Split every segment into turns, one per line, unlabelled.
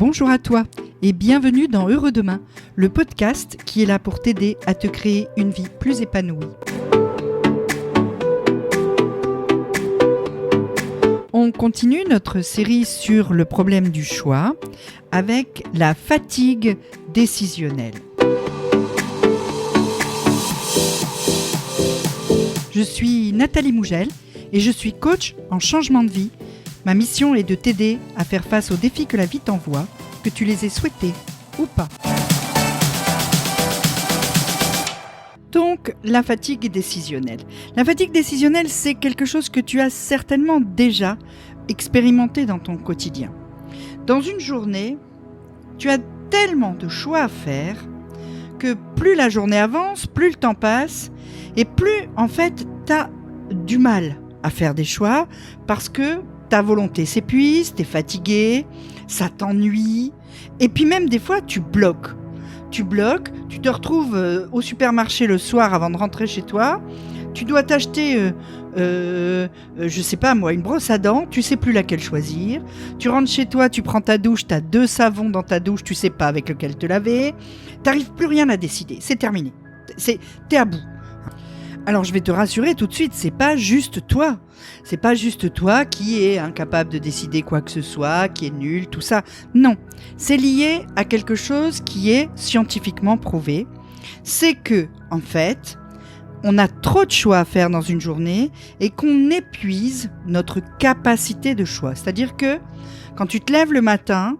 Bonjour à toi et bienvenue dans Heureux Demain, le podcast qui est là pour t'aider à te créer une vie plus épanouie. On continue notre série sur le problème du choix avec la fatigue décisionnelle. Je suis Nathalie Mougel et je suis coach en changement de vie. Ma mission est de t'aider à faire face aux défis que la vie t'envoie, que tu les aies souhaités ou pas. Donc, la fatigue décisionnelle. La fatigue décisionnelle, c'est quelque chose que tu as certainement déjà expérimenté dans ton quotidien. Dans une journée, tu as tellement de choix à faire que plus la journée avance, plus le temps passe et plus, en fait, tu as du mal à faire des choix parce que ta volonté s'épuise, t'es fatigué, ça t'ennuie. Et puis même des fois, tu bloques. Tu te retrouves au supermarché le soir avant de rentrer chez toi. Tu dois t'acheter, je sais pas moi, une brosse à dents. Tu sais plus laquelle choisir. Tu rentres chez toi, tu prends ta douche, t'as 2 savons dans ta douche, tu sais pas avec lequel te laver. T'arrives plus rien à décider. C'est terminé. T'es à bout. Alors je vais te rassurer tout de suite, c'est pas juste toi. C'est pas juste toi qui est incapable de décider quoi que ce soit, qui est nul, tout ça. Non, c'est lié à quelque chose qui est scientifiquement prouvé. C'est que, en fait, on a trop de choix à faire dans une journée et qu'on épuise notre capacité de choix. C'est-à-dire que quand tu te lèves le matin,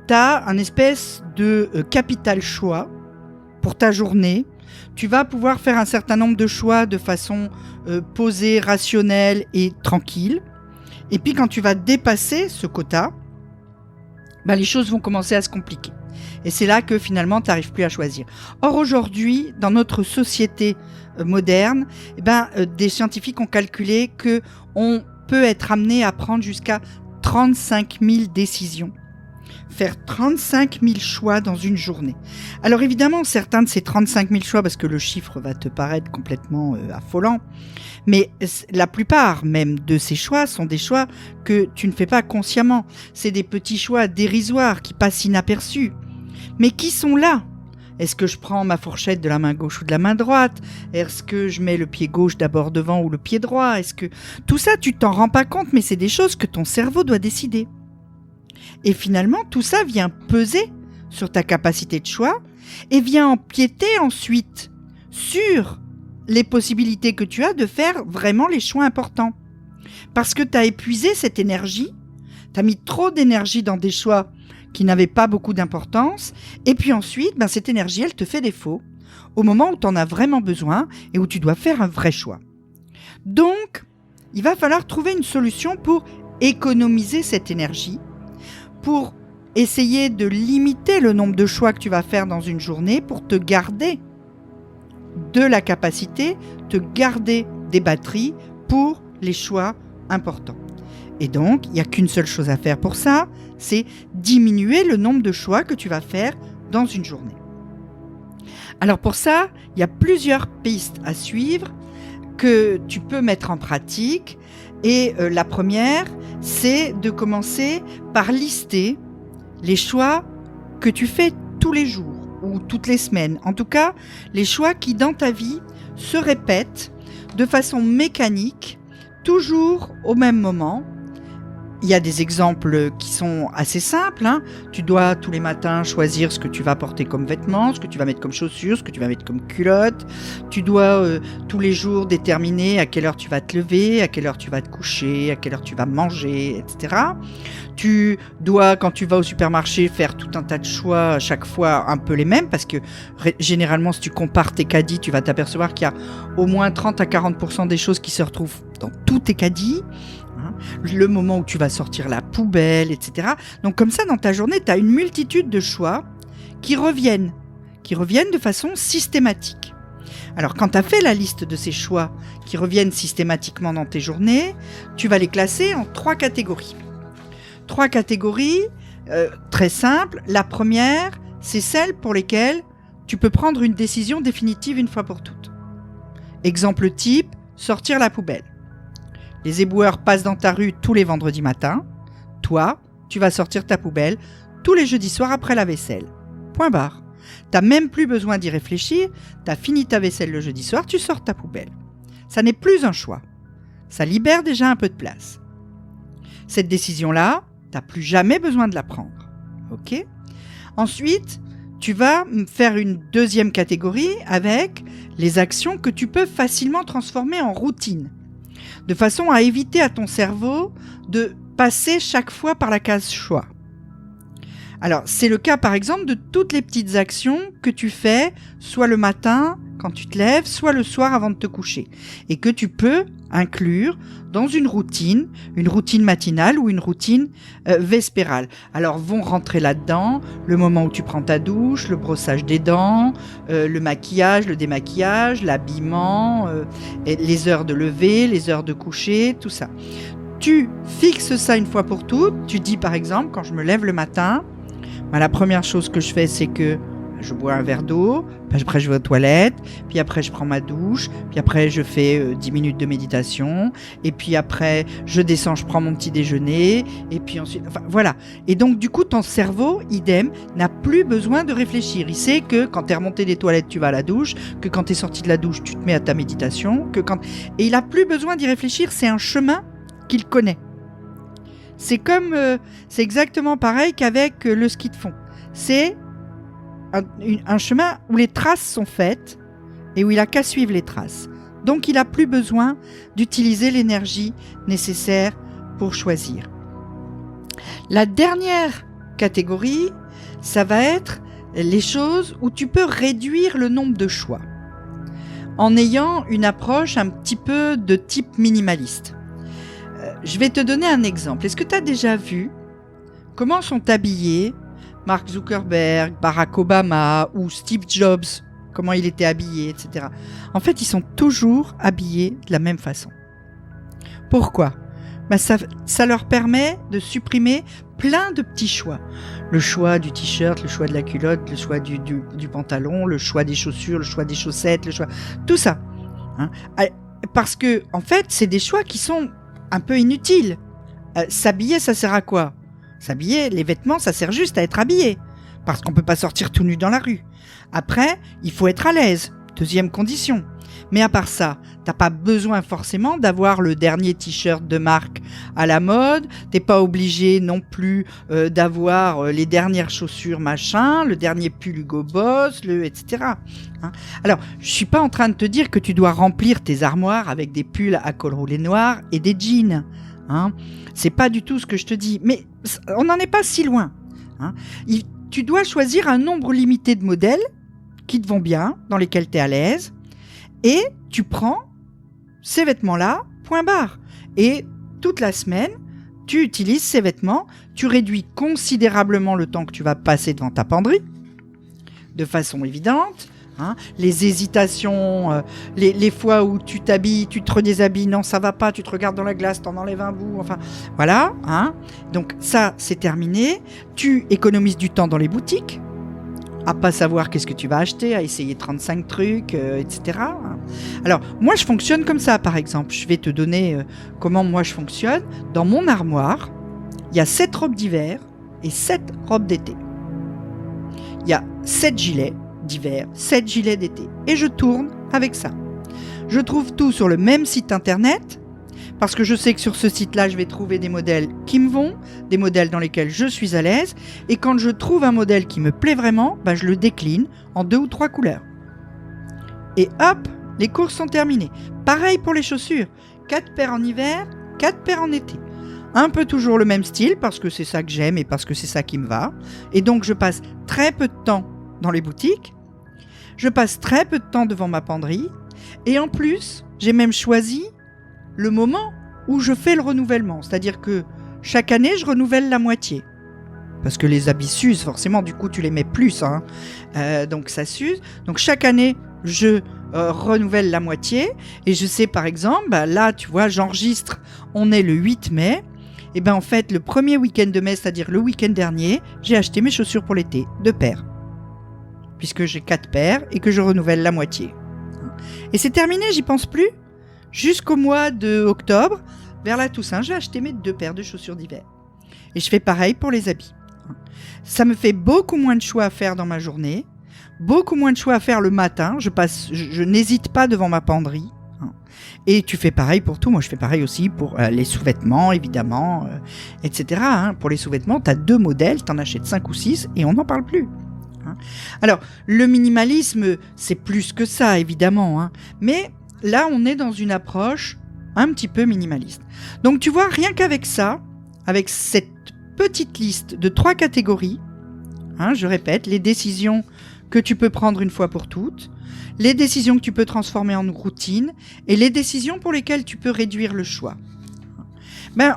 tu as un espèce de capital choix pour ta journée. Tu vas pouvoir faire un certain nombre de choix de façon posée, rationnelle et tranquille. Et puis quand tu vas dépasser ce quota, les choses vont commencer à se compliquer. Et c'est là que finalement, tu n'arrives plus à choisir. Or aujourd'hui, dans notre société moderne, des scientifiques ont calculé qu'on peut être amené à prendre jusqu'à 35 000 décisions. Faire 35 000 choix dans une journée. Alors évidemment, certains de ces 35 000 choix, parce que le chiffre va te paraître complètement affolant, mais la plupart même de ces choix sont des choix que tu ne fais pas consciemment. C'est des petits choix dérisoires qui passent inaperçus, mais qui sont là. Est-ce que je prends ma fourchette de la main gauche ou de la main droite ? Est-ce que je mets le pied gauche d'abord devant ou le pied droit ? Tout ça, tu t'en rends pas compte, mais c'est des choses que ton cerveau doit décider. Et finalement, tout ça vient peser sur ta capacité de choix et vient empiéter ensuite sur les possibilités que tu as de faire vraiment les choix importants. Parce que tu as épuisé cette énergie, tu as mis trop d'énergie dans des choix qui n'avaient pas beaucoup d'importance, et puis ensuite, cette énergie, elle te fait défaut au moment où tu en as vraiment besoin et où tu dois faire un vrai choix. Donc, il va falloir trouver une solution pour économiser cette énergie, pour essayer de limiter le nombre de choix que tu vas faire dans une journée pour te garder de la capacité, te garder des batteries pour les choix importants. Et donc, il n'y a qu'une seule chose à faire pour ça, c'est diminuer le nombre de choix que tu vas faire dans une journée. Alors pour ça, il y a plusieurs pistes à suivre que tu peux mettre en pratique. Et la première, c'est de commencer par lister les choix que tu fais tous les jours ou toutes les semaines. En tout cas, les choix qui, dans ta vie, se répètent de façon mécanique, toujours au même moment. Il y a des exemples qui sont assez simples. Tu dois tous les matins choisir ce que tu vas porter comme vêtements, ce que tu vas mettre comme chaussures, ce que tu vas mettre comme culotte. Tu dois tous les jours déterminer à quelle heure tu vas te lever, à quelle heure tu vas te coucher, à quelle heure tu vas manger, etc. Tu dois, quand tu vas au supermarché, faire tout un tas de choix, à chaque fois un peu les mêmes, parce que généralement, si tu compares tes caddies, tu vas t'apercevoir qu'il y a au moins 30 à 40% des choses qui se retrouvent dans tous tes caddies. Le moment où tu vas sortir la poubelle, etc. Donc comme ça, dans ta journée, tu as une multitude de choix qui reviennent de façon systématique. Alors quand tu as fait la liste de ces choix qui reviennent systématiquement dans tes journées, tu vas les classer en 3 catégories. 3 catégories très simples. La première, c'est celle pour lesquelles tu peux prendre une décision définitive une fois pour toutes. Exemple type, sortir la poubelle. Les éboueurs passent dans ta rue tous les vendredis matins. Toi, tu vas sortir ta poubelle tous les jeudis soirs après la vaisselle. Point barre. T'as même plus besoin d'y réfléchir, t'as fini ta vaisselle le jeudi soir, tu sors ta poubelle. Ça n'est plus un choix. Ça libère déjà un peu de place. Cette décision-là, t'as plus jamais besoin de la prendre. Ok ? Ensuite, tu vas faire une deuxième catégorie avec les actions que tu peux facilement transformer en routine, de façon à éviter à ton cerveau de passer chaque fois par la case choix. Alors, c'est le cas par exemple de toutes les petites actions que tu fais, soit le matin quand tu te lèves, soit le soir avant de te coucher, et que tu peux inclure dans une routine matinale ou une routine vespérale. Alors vont rentrer là-dedans le moment où tu prends ta douche, le brossage des dents, le maquillage, le démaquillage, l'habillement, les heures de lever, les heures de coucher, tout ça. Tu fixes ça une fois pour toutes. Tu dis par exemple, quand je me lève le matin, la première chose que je fais, c'est que je bois un verre d'eau, puis après je vais aux toilettes, puis après je prends ma douche, puis après je fais 10 minutes de méditation, et puis après je descends, je prends mon petit déjeuner, et puis ensuite, enfin voilà. Et donc du coup ton cerveau, idem, n'a plus besoin de réfléchir. Il sait que quand tu es remonté des toilettes, tu vas à la douche, que quand tu es sorti de la douche, tu te mets à ta méditation, et il n'a plus besoin d'y réfléchir, c'est un chemin qu'il connaît. C'est exactement pareil qu'avec le ski de fond. C'est un chemin où les traces sont faites et où il n'a qu'à suivre les traces. Donc il n'a plus besoin d'utiliser l'énergie nécessaire pour choisir. La dernière catégorie, ça va être les choses où tu peux réduire le nombre de choix en ayant une approche un petit peu de type minimaliste. Je vais te donner un exemple. Est-ce que tu as déjà vu comment sont habillés Mark Zuckerberg, Barack Obama ou Steve Jobs, comment il était habillé, etc. En fait, ils sont toujours habillés de la même façon. Pourquoi ? Ça leur permet de supprimer plein de petits choix. Le choix du t-shirt, le choix de la culotte, le choix du pantalon, le choix des chaussures, le choix des chaussettes, le choix... Tout ça. Hein ? Parce que, en fait, c'est des choix qui sont un peu inutiles. S'habiller, ça sert à quoi ? S'habiller, les vêtements, ça sert juste à être habillé. Parce qu'on ne peut pas sortir tout nu dans la rue. Après, il faut être à l'aise. Deuxième condition. Mais à part ça, t'as pas besoin forcément d'avoir le dernier t-shirt de marque à la mode. T'es pas obligé non plus d'avoir les dernières chaussures machin, le dernier pull Hugo Boss, etc. Hein. Alors, je suis pas en train de te dire que tu dois remplir tes armoires avec des pulls à col roulé noir et des jeans. Hein. C'est pas du tout ce que je te dis, mais on n'en est pas si loin. Hein. Tu dois choisir un nombre limité de modèles qui te vont bien, dans lesquels tu es à l'aise, et tu prends ces vêtements-là, point barre. Et toute la semaine, tu utilises ces vêtements, tu réduis considérablement le temps que tu vas passer devant ta penderie, de façon évidente. Hein, les hésitations, les fois où tu t'habilles, tu te redéshabilles, non ça va pas, tu te regardes dans la glace, t'en enlèves un bout, enfin voilà. Hein, donc ça c'est terminé. Tu économises du temps dans les boutiques, à pas savoir qu'est-ce que tu vas acheter, à essayer 35 trucs, etc. Alors moi je fonctionne comme ça par exemple. Je vais te donner comment moi je fonctionne. Dans mon armoire, il y a 7 robes d'hiver et 7 robes d'été. Il y a 7 gilets d'hiver, 7 gilets d'été. Et je tourne avec ça. Je trouve tout sur le même site internet, parce que je sais que sur ce site-là, je vais trouver des modèles qui me vont, des modèles dans lesquels je suis à l'aise, et quand je trouve un modèle qui me plaît vraiment, je le décline en 2 ou 3 couleurs. Et hop, les courses sont terminées. Pareil pour les chaussures. 4 paires en hiver, 4 paires en été. Un peu toujours le même style, parce que c'est ça que j'aime et parce que c'est ça qui me va. Et donc, je passe très peu de temps dans les boutiques. Je passe très peu de temps devant ma penderie. Et en plus, j'ai même choisi le moment où je fais le renouvellement. C'est-à-dire que chaque année, je renouvelle la moitié. Parce que les habits s'usent, forcément, du coup, tu les mets plus. Hein. Donc, ça s'use. Donc, chaque année, je renouvelle la moitié. Et je sais, par exemple, là, tu vois, j'enregistre, on est le 8 mai. Et en fait, le premier week-end de mai, c'est-à-dire le week-end dernier, j'ai acheté mes chaussures pour l'été, 2 paires. Puisque j'ai 4 paires et que je renouvelle la moitié. Et c'est terminé, j'y pense plus. Jusqu'au mois de octobre, vers la Toussaint, je vais acheter mes 2 paires de chaussures d'hiver. Et je fais pareil pour les habits. Ça me fait beaucoup moins de choix à faire dans ma journée, beaucoup moins de choix à faire le matin. Je n'hésite pas devant ma penderie. Et tu fais pareil pour tout. Moi, je fais pareil aussi pour les sous-vêtements, évidemment, etc. Pour les sous-vêtements, tu as 2 modèles, tu en achètes 5 ou 6 et on n'en parle plus. Alors, le minimalisme, c'est plus que ça, évidemment. Mais là, on est dans une approche un petit peu minimaliste. Donc, tu vois, rien qu'avec ça, avec cette petite liste de 3 catégories, je répète, les décisions que tu peux prendre une fois pour toutes, les décisions que tu peux transformer en routine et les décisions pour lesquelles tu peux réduire le choix.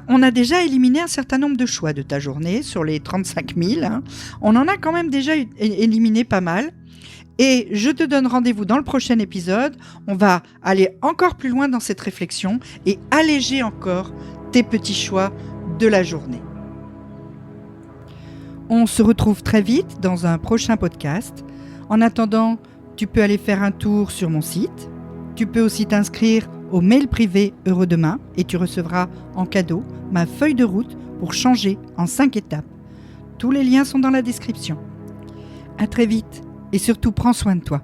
On a déjà éliminé un certain nombre de choix de ta journée sur les 35 000. On en a quand même déjà éliminé pas mal. Et je te donne rendez-vous dans le prochain épisode. On va aller encore plus loin dans cette réflexion et alléger encore tes petits choix de la journée. On se retrouve très vite dans un prochain podcast. En attendant, tu peux aller faire un tour sur mon site. Tu peux aussi t'inscrire au mail privé Heureux Demain et tu recevras en cadeau ma feuille de route pour changer en 5 étapes. Tous les liens sont dans la description. À très vite et surtout prends soin de toi.